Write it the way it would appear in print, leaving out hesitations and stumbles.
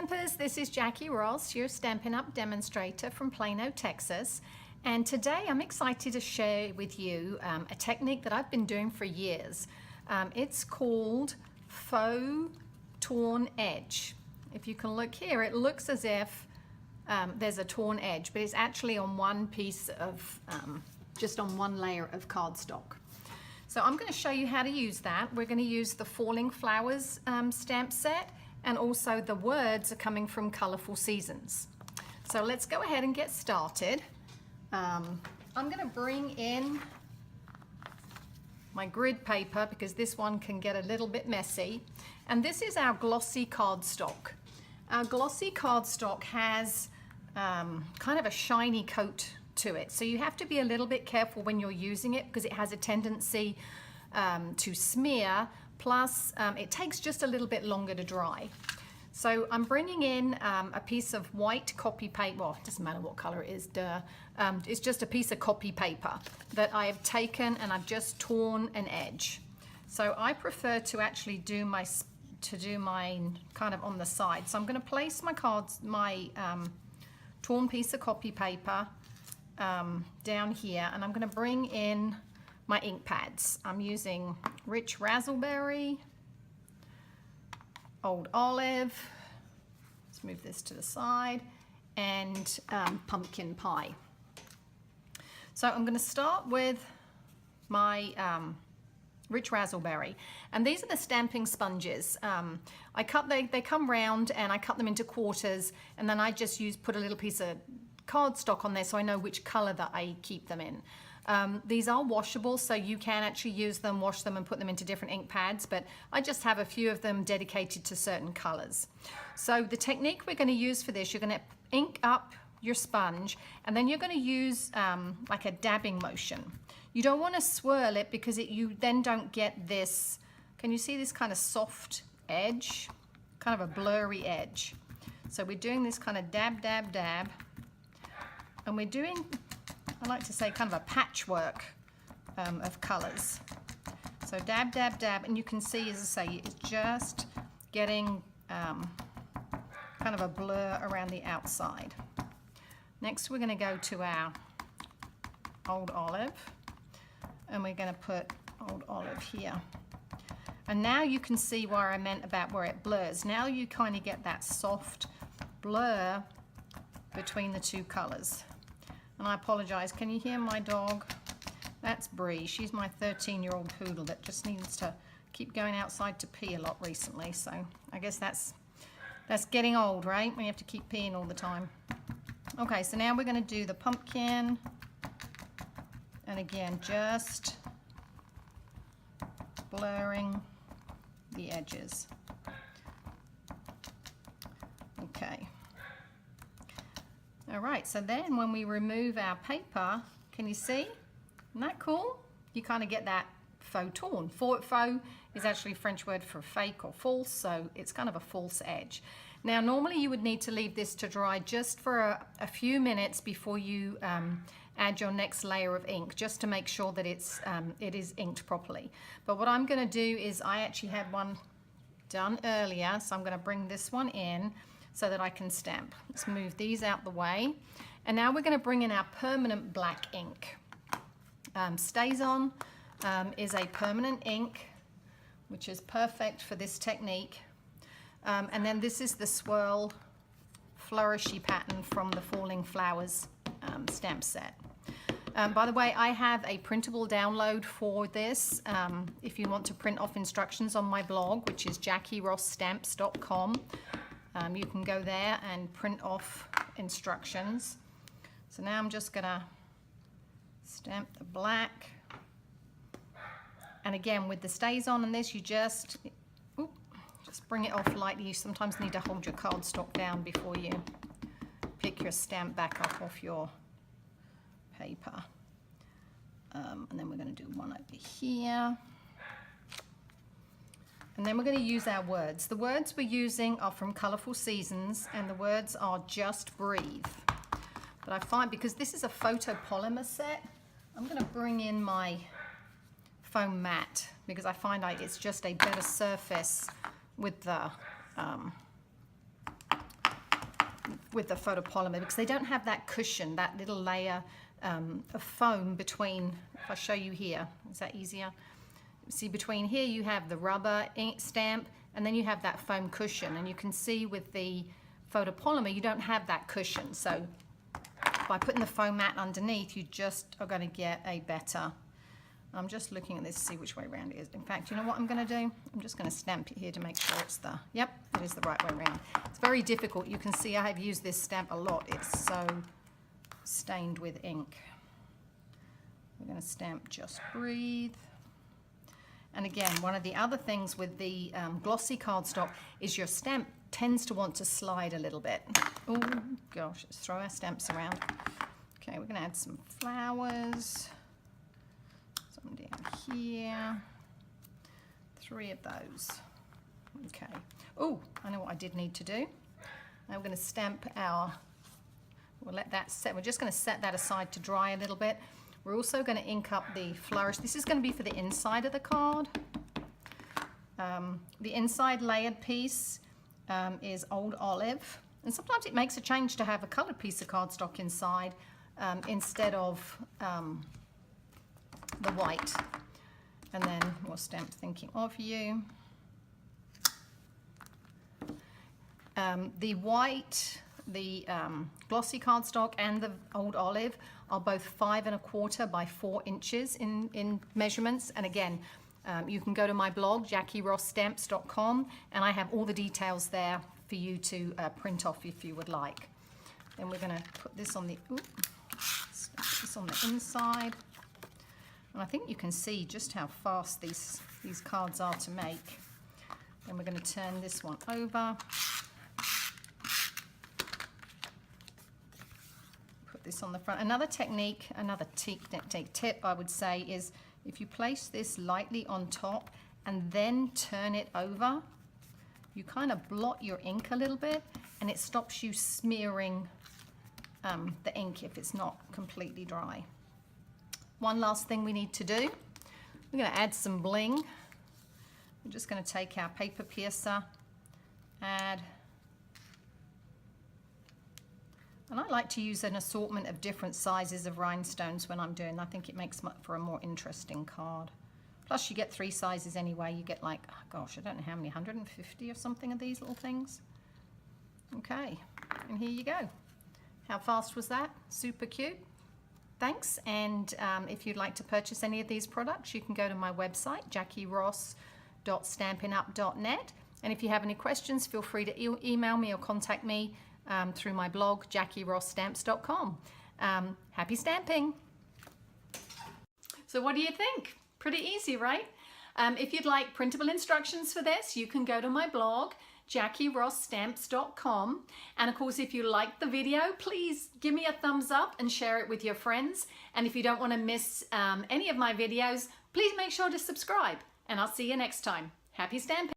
Stampers, this is Jackie Ross, your Stampin' Up! Demonstrator from Plano, Texas. And today I'm excited to share with you a technique that I've been doing for years. It's called Faux torn edge. If you can look here, it looks as if there's a torn edge, but it's actually on one piece of, just on one layer of cardstock. So I'm going to show you how to use that. We're going to use the Falling Flowers stamp set, and also the words are coming from Colorful Seasons. So let's go ahead and get started. I'm going to bring in my grid paper because this one can get a little bit messy. And this is our glossy cardstock. Our glossy cardstock has kind of a shiny coat to it. So you have to be a little bit careful when you're using it because it has a tendency to smear. Plus, it takes just a little bit longer to dry. So I'm bringing in a piece of white copy paper. Well, it doesn't matter what color it is, duh. It's just a piece of copy paper that I have taken and I've just torn an edge. So I prefer to actually do mine kind of on the side. So I'm going to place my torn piece of copy paper down here, and I'm going to bring in my ink pads. I'm using Rich Razzleberry, Old Olive, let's move this to the side, and Pumpkin Pie. So I'm going to start with my Rich Razzleberry, and these are the stamping sponges. They come round and I cut them into quarters, and then I just put a little piece of cardstock on there so I know which color that I keep them in. These are washable, so you can actually use them, wash them, and put them into different ink pads, but I just have a few of them dedicated to certain colors. So the technique we're going to use for this, you're going to ink up your sponge, and then you're going to use like a dabbing motion. You don't want to swirl it because you then don't get this, can you see this kind of soft edge? Kind of a blurry edge. So we're doing this kind of dab, dab, dab, and we're doing, I like to say, kind of a patchwork of colors. So dab, dab, dab, and you can see, as I say, it's just getting kind of a blur around the outside. Next, we're going to go to our Old Olive, and we're going to put Old Olive here. And now you can see where I meant about where it blurs. Now you kind of get that soft blur between the two colors. And I apologize, can you hear my dog? That's Bree. She's my 13-year-old poodle that just needs to keep going outside to pee a lot recently. So I guess that's getting old, right? We have to keep peeing all the time. Okay, so now we're going to do the pumpkin. And again, just blurring the edges. Okay. All right, so then when we remove our paper, can you see? Isn't that cool? You kind of get that faux torn. Faux is actually a French word for fake or false, so it's kind of a false edge. Now, normally you would need to leave this to dry just for a few minutes before you add your next layer of ink, just to make sure that it is inked properly. But what I'm going to do is, I actually had one done earlier, so I'm going to bring this one in so that I can stamp. Let's move these out the way. And now we're going to bring in our permanent black ink. StazOn is a permanent ink, which is perfect for this technique. And then this is the swirl flourishy pattern from the Falling Flowers stamp set. By the way, I have a printable download for this. If you want to print off instructions on my blog, which is JackieRossStamps.com, you can go there and print off instructions. So now I'm just gonna stamp the black. And again, with the StazOn and this, you just bring it off lightly. You sometimes need to hold your cardstock down before you pick your stamp back up off your paper. And then we're going to do one over here. And then we're going to use our words. The words we're using are from Colorful Seasons, and the words are Just Breathe. But I find, because this is a photopolymer set, I'm going to bring in my foam mat because I find it's just a better surface with the with the photopolymer because they don't have that cushion, that little layer of foam between. If I show you here, is that easier? See, between here you have the rubber ink stamp, and then you have that foam cushion, and you can see with the photopolymer you don't have that cushion. So by putting the foam mat underneath, you just are going to get a better. I'm just looking at this to see which way around it is. In fact, you know what I'm going to do? I'm just going to stamp it here to make sure it's yep, it is the right way around. It's very difficult. You can see I have used this stamp a lot. It's so stained with ink. We're going to stamp Just Breathe. And again, one of the other things with the glossy cardstock is your stamp tends to want to slide a little bit. Oh gosh, let's throw our stamps around. Okay, we're going to add some flowers. Some down here. 3 of those. Okay. Oh, I know what I did need to do. Now we're going to stamp we'll let that set. We're just going to set that aside to dry a little bit. We're also going to ink up the flourish. This is going to be for the inside of the card. The inside layered piece is Old Olive. And sometimes it makes a change to have a colored piece of cardstock inside instead of the white. And then we'll stamp Thinking of You. The white, the glossy cardstock and the Old Olive are both 5 1/4 by 4 inches in measurements. And again, you can go to my blog, JackieRossStamps.com, and I have all the details there for you to print off if you would like. Then we're going to put this on the inside. And I think you can see just how fast these cards are to make. Then we're going to turn this one over. This on the front. Another technique, another tip I would say is if you place this lightly on top and then turn it over, you kind of blot your ink a little bit and it stops you smearing the ink if it's not completely dry. One last thing we need to do, we're going to add some bling. We're just going to take our paper piercer, and I like to use an assortment of different sizes of rhinestones when I'm doing. I think it makes for a more interesting card. Plus you get 3 sizes anyway. You get like, oh gosh, I don't know how many, 150 or something of these little things. Okay, and here you go. How fast was that? Super cute. Thanks, and if you'd like to purchase any of these products, you can go to my website, JackieRoss.stampinup.net. And if you have any questions, feel free to email me or contact me through my blog, JackieRossStamps.com. Happy stamping! So what do you think? Pretty easy, right? If you'd like printable instructions for this, you can go to my blog, JackieRossStamps.com. And of course, if you like the video, please give me a thumbs up and share it with your friends. And if you don't want to miss any of my videos, please make sure to subscribe. And I'll see you next time. Happy stamping!